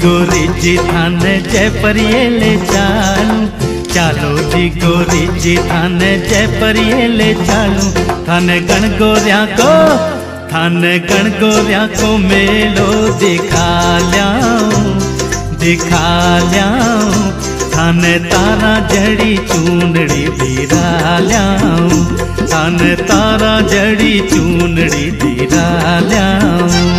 गोरी जी थाने जयपुर ये ले चालू, चालो जी गोरी जी थाने जयपुर ये ले चालू। थाने गण गोरिया को मेलो दिखा ल्याऊं, दिखा ल्याऊं। थाने तारा जड़ी चूनड़ी धीरा ल्याऊं, थाने तारा जड़ी चूनड़ी धीरा ल्याऊं।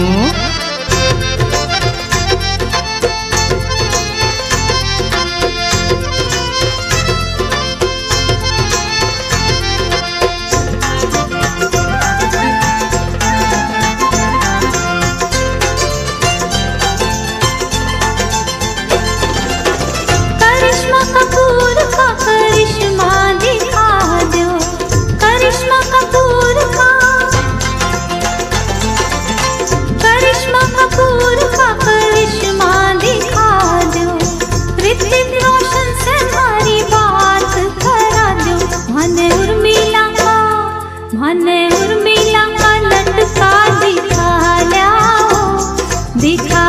मने उर्मिला का लटका दिखा ल्याओ, दिखा